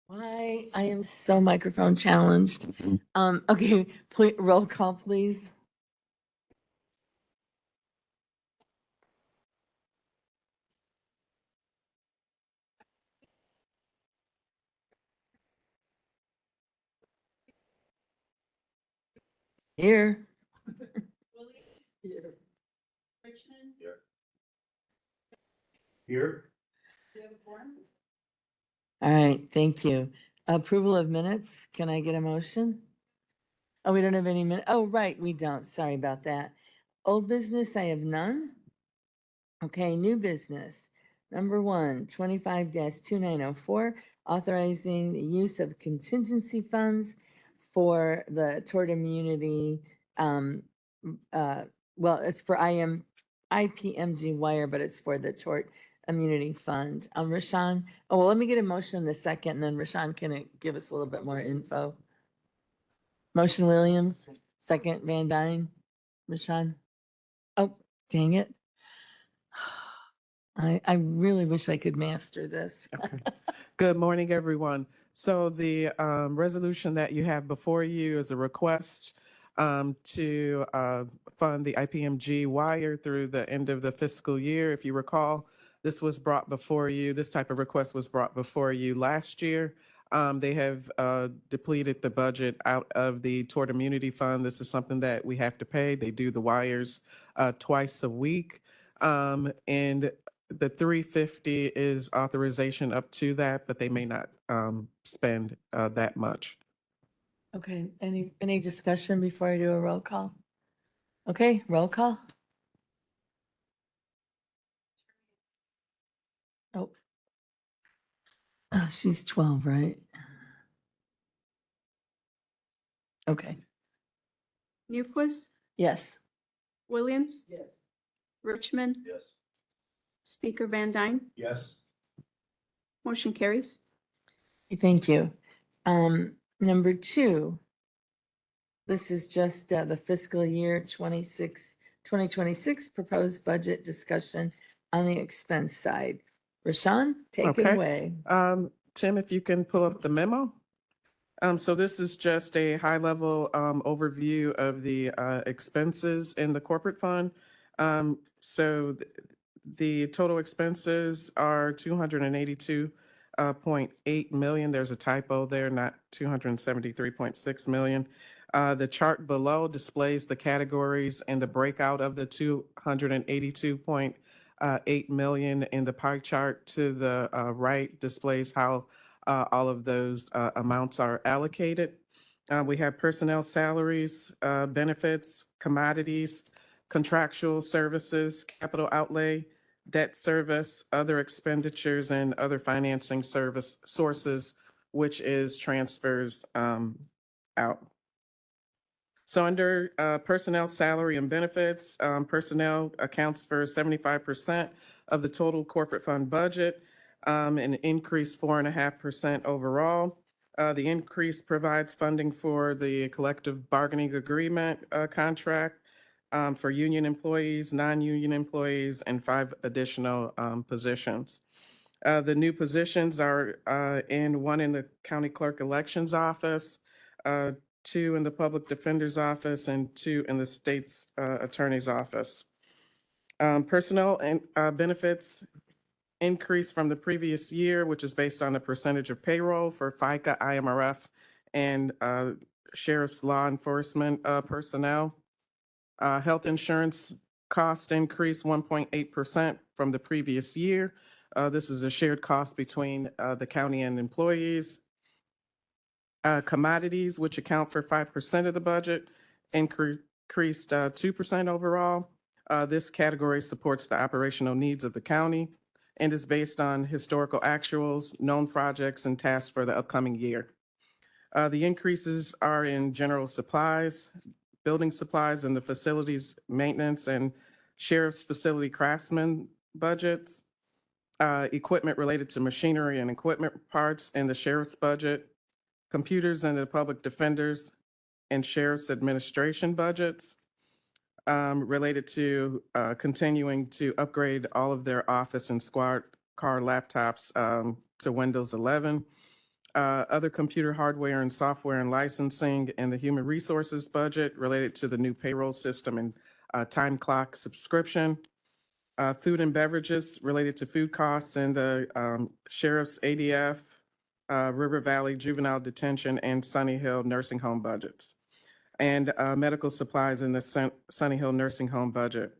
Why? I am so microphone challenged. Okay, please, roll call, please. Here. Here. Richmond? Here. All right, thank you. Approval of minutes, can I get a motion? Oh, we don't have any minute, oh, right, we don't, sorry about that. Old business, I have none. Okay, new business. Number 1, 25-2904, authorizing the use of contingency funds for the Tort Immunity, well, it's for IPMG wire, but it's for the Tort Immunity Fund. Rashawn, oh, well, let me get a motion in a second, and then Rashawn can give us a little bit more info. Motion Williams, second Van Dyne. Rashawn? Oh, dang it. I really wish I could master this. Okay. Good morning, everyone. So the resolution that you have before you is a request to fund the IPMG wire through the end of the fiscal year. If you recall, this was brought before you, this type of request was brought before you last year. They have depleted the budget out of the Tort Immunity Fund. This is something that we have to pay. They do the wires twice a week. And the 350 is authorization up to that, but they may not spend that much. Okay, any discussion before I do a roll call? Okay, roll call. Oh. She's 12, right? Okay, Newquist, yes. Williams, Yes. Richmond, Yes. Speaker Van Dyne, Yes. motion carries. Thank you. Number 2, this is just the fiscal year 2026 proposed budget discussion on the expense side. Rashawn, take it Okay. away. Tim, if you can pull up the memo. So this is just a high-level overview of the expenses in the corporate fund. The total expenses are 282.8 million. There's a typo there, not 273.6 million. The chart below displays the categories and the breakout of the 282.8 million, and the pie chart to the right displays how all of those amounts are allocated. We have personnel salaries, benefits, commodities, contractual services, capital outlay, debt service, other expenditures, and other financing service sources, which is transfers out. So under personnel salary and benefits, personnel accounts for 75% of the total corporate fund budget, an increase 4.5% overall. The increase provides funding for the collective bargaining agreement contract for union employees, non-union employees, and 5 additional positions. The new positions are one in the county clerk elections office, 2 in the public defender's office, and 2 in the state's attorney's office. Personnel and benefits increase from the previous year, which is based on the percentage of payroll for FICA, IMRF, and sheriff's law enforcement personnel. Health insurance cost increase 1.8% from the previous year. This is a shared cost between the county and employees. Commodities, which account for 5% of the budget, increased 2% overall. This category supports the operational needs of the county and is based on historical actuals, known projects, and tasks for the upcoming year. The increases are in general supplies, building supplies, and the facilities maintenance and sheriff's facility craftsman budgets, equipment related to machinery and equipment parts in the sheriff's budget, computers in the public defenders and sheriff's administration budgets, related to continuing to upgrade all of their office and squad car laptops to Windows 11. Other computer hardware and software and licensing, and the human resources budget related to the new payroll system and time clock subscription. Food and beverages related to food costs and the sheriff's ADF, River Valley Juvenile Detention, and Sunny Hill Nursing Home budgets. And medical supplies in the Sunny Hill Nursing Home budget.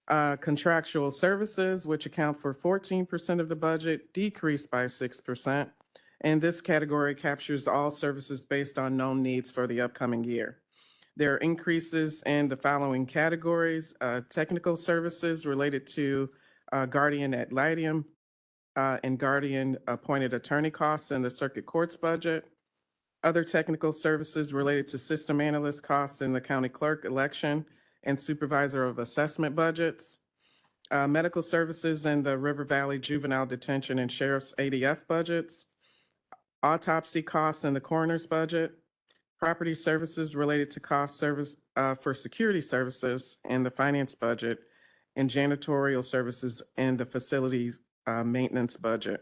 Contractual services, which account for 14% of the budget, decreased by 6%. And this category captures all services based on known needs for the upcoming year. There are increases in the following categories: technical services related to guardian ad litem and guardian appointed attorney costs in the circuit court's budget. Other technical services related to system analyst costs in the county clerk election and supervisor of assessment budgets. Medical services in the River Valley Juvenile Detention and Sheriff's ADF budgets. Autopsy costs in the coroner's budget. Property services related to cost service for security services in the finance budget, and janitorial services in the facilities maintenance budget.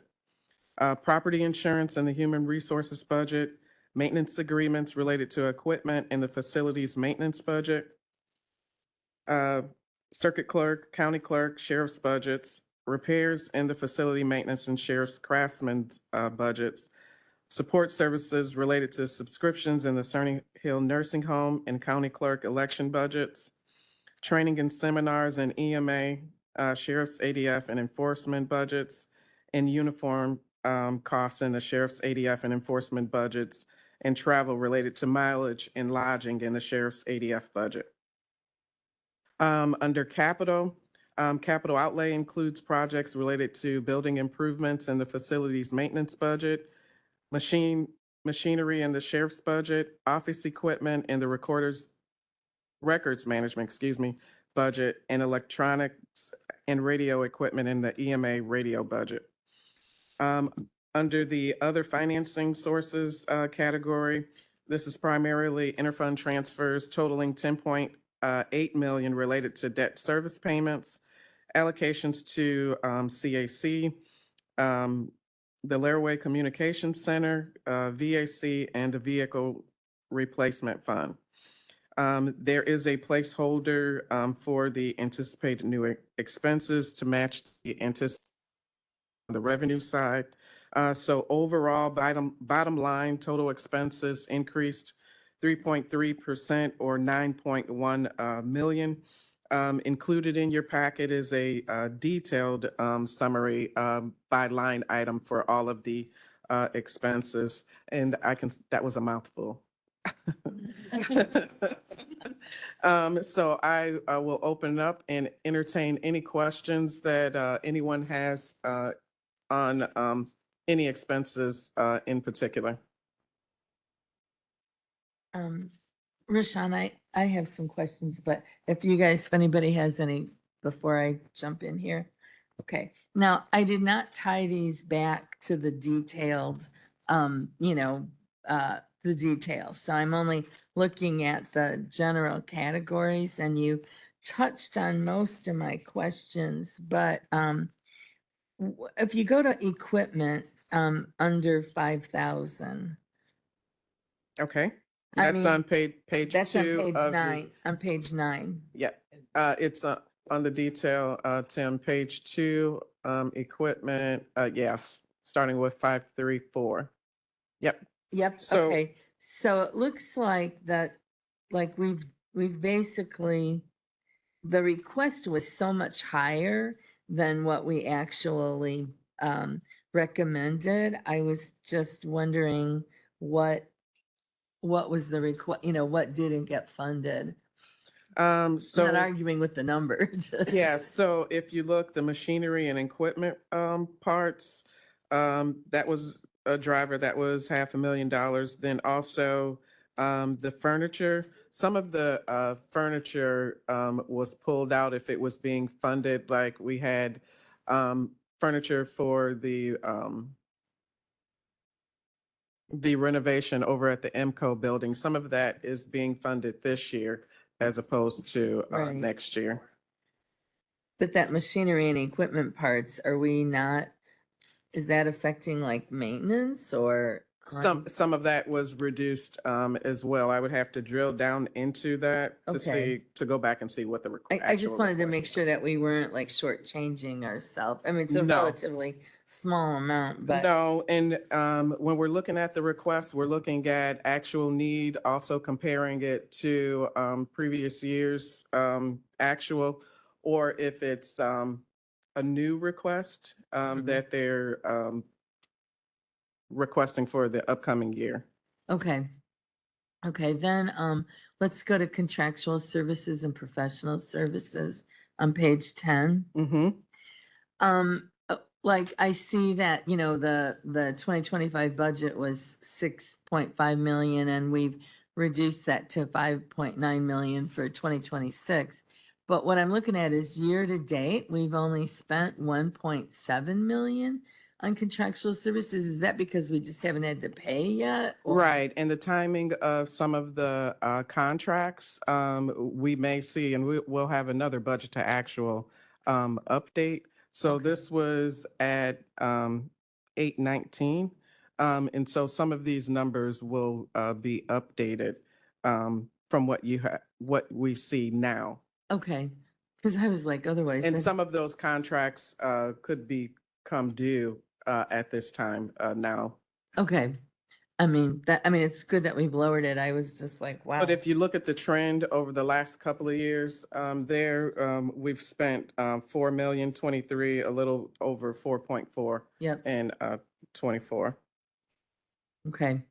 Property insurance in the human resources budget, maintenance agreements related to equipment in the facilities maintenance budget. Circuit clerk, county clerk, sheriff's budgets, repairs in the facility maintenance and sheriff's craftsman's budgets. Support services related to subscriptions in the Sunny Hill Nursing Home and county clerk election budgets. Training and seminars in EMA, sheriff's ADF and enforcement budgets, and uniform costs in the sheriff's ADF and enforcement budgets, and travel related to mileage and lodging in the sheriff's ADF budget. Under capital, capital outlay includes projects related to building improvements in the facilities maintenance budget, machinery in the sheriff's budget, office equipment in the records management, budget, and electronics and radio equipment in the EMA radio budget. Under the other financing sources category, this is primarily interfund transfers totaling 10.8 million related to debt service payments, allocations to CAC, the Laraway Communications Center, VAC, and the Vehicle Replacement Fund. There is a placeholder for the anticipated new expenses to match the the revenue side. So overall, bottom line, total expenses increased 3.3% or 9.1 million. Included in your packet is a detailed summary by line item for all of the expenses, and that was a mouthful. So I will open it up and entertain any questions that anyone has on any expenses in particular. Rashawn, I have some questions, but if anybody has any before I jump in here. Okay, now I did not tie these back to the detailed, the details. So I'm only looking at the general categories, and you touched on most of my questions, but if you go to equipment, under 5,000. Okay, I that's mean, on page That's on 2 page of 9, on page 9. Yeah, it's on the detail, Tim, page 2, equipment, yeah, starting with 534. Yep. Yep, So- okay. So it looks like that, like we've basically, the request was so much higher than what we actually recommended. I was just wondering what was the request, what didn't get funded? I'm not So, arguing with the number. just- yeah, so if you look, the machinery and equipment parts, that was a driver that was $500,000. Then also the furniture, some of the furniture was pulled out if it was being funded, like we had furniture for the renovation over at the MCO building. Some of that is being funded this year as opposed to Right. next year. But that machinery and equipment parts, are we not is that affecting like maintenance or? Some of that was reduced as well. I would have to drill down into that to Okay. see, to go back and see what the I just actual wanted to request make sure was. that we weren't like shortchanging ourselves. I mean, it's a No. relatively small amount, but, No, and when we're looking at the request, we're looking at actual need, also comparing it to previous years' actual, or if it's a new request Mhm. that they're requesting for the upcoming year. okay. Okay, then, let's go to contractual services and professional services on page 10. Mm-hmm. Like I see that, the 2025 budget was 6.5 million and we've reduced that to 5.9 million for 2026. But what I'm looking at is year to date, we've only spent 1.7 million on contractual services. Is that because we just haven't had to pay yet? or- Right, and the timing of some of the contracts, we may see, and we'll have another budget to actual update. So Okay. this was at 819. And so some of these numbers will be updated from what we see now. Okay, because I was like, otherwise, And that- some of those contracts could become due at this time now. okay. I mean, it's good that we've lowered it. I was just like, wow. But if you look at the trend over the last couple of years, we've spent 4,023,000, a little over 4.4 Yep, and 24. okay.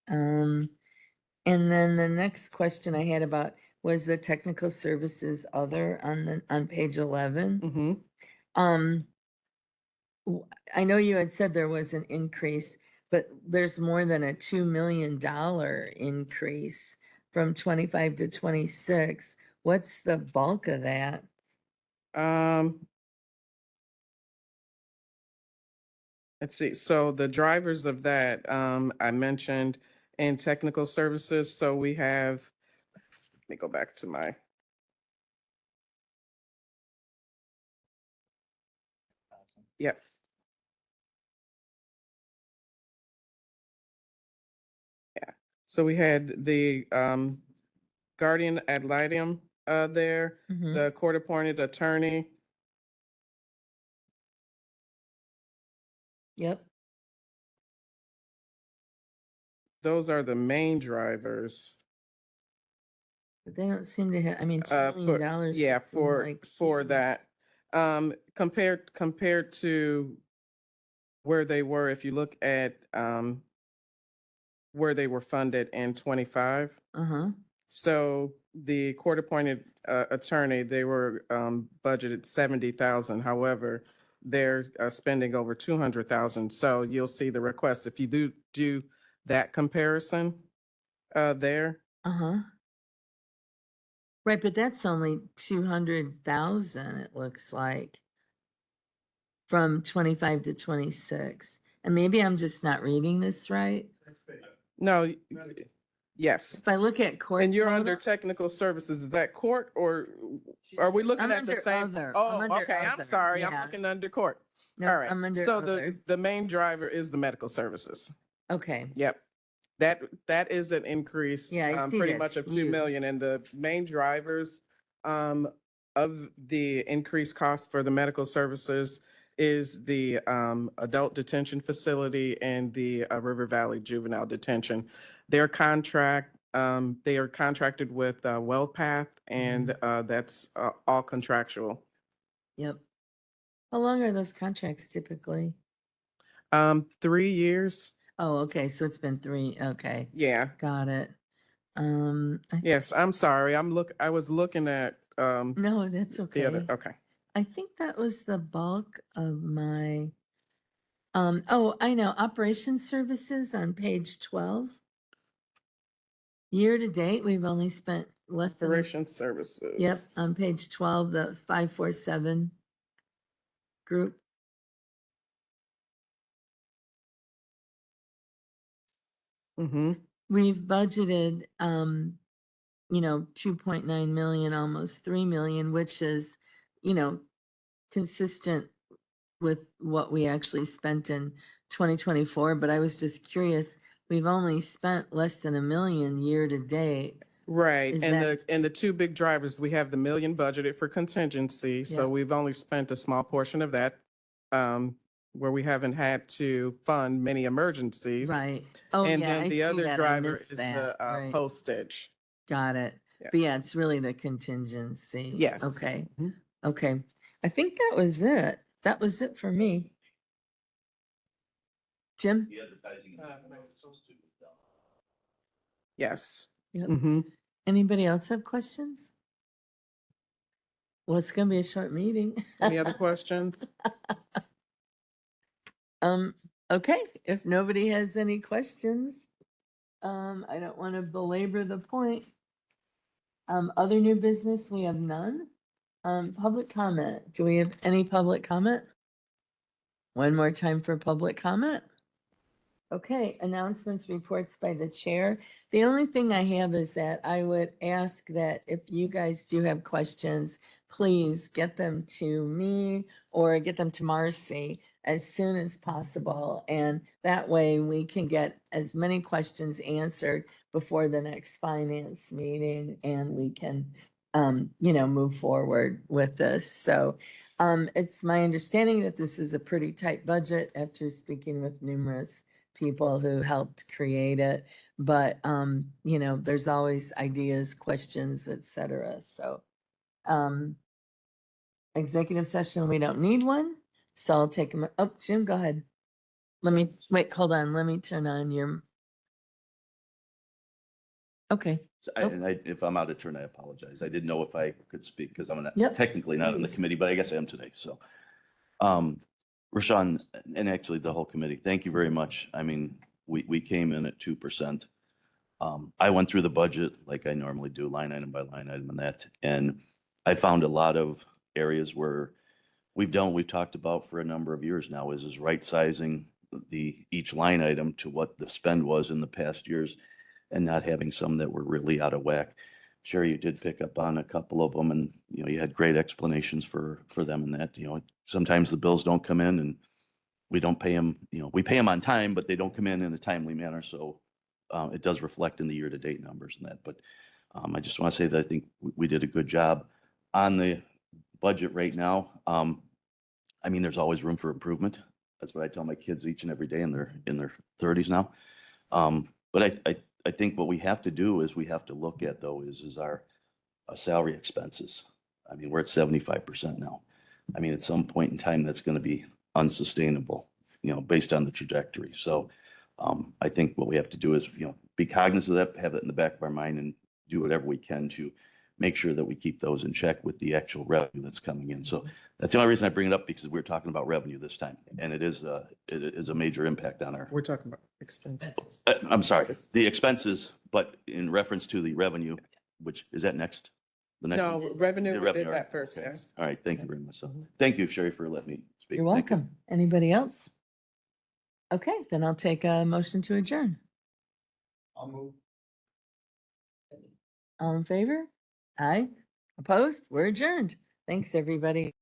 And then the next question I had about was the technical services other on page 11. Mm-hmm. Um, I know you had said there was an increase, but there's more than a $2 million increase from 25 to 26. What's the bulk of that? Let's see. So the drivers of that, I mentioned in technical services. So we have, let me go back to my. Yep. Yeah. So we had the guardian ad litem there, Mhm. the court appointed attorney. Yep. Those are the main drivers. But they don't seem to have, I mean, $2 For, million dollars yeah, just seem like for huge. that. Compared to where they were, if you look at where they were funded in 25. Uh-huh. So the court appointed attorney, they were budgeted 70,000. However, they're spending over 200,000. So you'll see the request if you do that comparison there. Uh-huh. Right, but that's only 200,000, it looks like. From 25 to 26. And maybe I'm just not reading this right. No, yes. If I look at court. And you're under total- technical services. Is that court or are we looking I'm at the under same? other. Oh, I'm under okay. I'm other, sorry. I'm yeah. looking under court. No, All right. I'm under So other. the main driver is the medical services. Okay, Yep. That is an increase, Yeah, I see pretty that's much of 2 huge. million. And the main drivers of the increased cost for the medical services is the adult detention facility and the River Valley Juvenile Detention. Their contract, they are contracted with WellPath, and that's all contractual. yep. How long are those contracts typically? 3 years. Oh, okay, so it's been 3, okay, Yeah. got it. I Yes. I'm sorry. I was looking at No, that's the other. okay. Okay. I think that was the bulk of my, I know, operations services on page 12. Year to date, we've only spent less than. Operation services. Yep, on page 12, the 547 group. Mm-hmm. We've budgeted, 2.9 million, almost 3 million, which is, consistent with what we actually spent in 2024, but I was just curious, we've only spent less than $1 million year to date. Right, Is and that- the two big drivers, we have the $1 million budgeted for contingency, so Yeah. we've only spent a small portion of that, where we haven't had to fund many emergencies. Right. Oh, And yeah, then I the see other that. I driver missed is that. the Right. postage. Got it. Yeah. But yeah, it's really the contingency. Yes. Okay. Mhm. Okay. I think that was it. That was it for me. Jim? Yes. Yep. Mhm. Anybody else have questions? Well, it's gonna be a short meeting. Any other questions? Okay, if nobody has any questions, I don't want to belabor the point. Other new business, we have none. Public comment. Do we have any public comment? One more time for public comment. Okay, announcements, reports by the chair. The only thing I have is that I would ask that if you guys do have questions, please get them to me or get them to Marcy as soon as possible. And that way we can get as many questions answered before the next finance meeting and we can, move forward with this. So it's my understanding that this is a pretty tight budget after speaking with numerous people who helped create it. But, there's always ideas, questions, etc. So, executive session, we don't need one. So I'll take them. Oh, Jim, go ahead. Hold on. Let me turn on your. Okay. Nope. And if I'm out of turn, I apologize. I didn't know if I could speak because I'm Yep, technically not in the please. committee, but I guess I am today. So, Rashawn, and actually the whole committee, thank you very much. I mean, we came in at 2%. I went through the budget like I normally do, line item by line item and that, and I found a lot of areas where we've talked about for a number of years now is right sizing each line item to what the spend was in the past years and not having some that were really out of whack. Sherry, you did pick up on a couple of them and, you had great explanations for them and that, sometimes the bills don't come in and we don't pay them, we pay them on time, but they don't come in a timely manner. So it does reflect in the year-to-date numbers and that. But I just want to say that I think we did a good job on the budget right now. I mean, there's always room for improvement. That's what I tell my kids each and every day, and they're in their 30s now. But I think what we have to do is we have to look at though is our salary expenses. I mean, we're at 75% now. I mean, at some point in time, that's going to be unsustainable, based on the trajectory. So I think what we have to do is, be cognizant of that, have that in the back of our mind and do whatever we can to make sure that we keep those in check with the actual revenue that's coming in. So that's the only reason I bring it up, because we're talking about revenue this time, and it is a major impact on our. We're talking about expenses. I'm sorry, the expenses, but in reference to the revenue, which is that next? The next one? No, revenue, The we did revenue, that first, okay. yes. All right, thank you very much. So, thank you, Sherry, for letting me speak. You're Thank you. welcome. Anybody else? Okay, then I'll take a motion to adjourn. I'll move. All in favor? Aye. Opposed? We're adjourned. Thanks, everybody.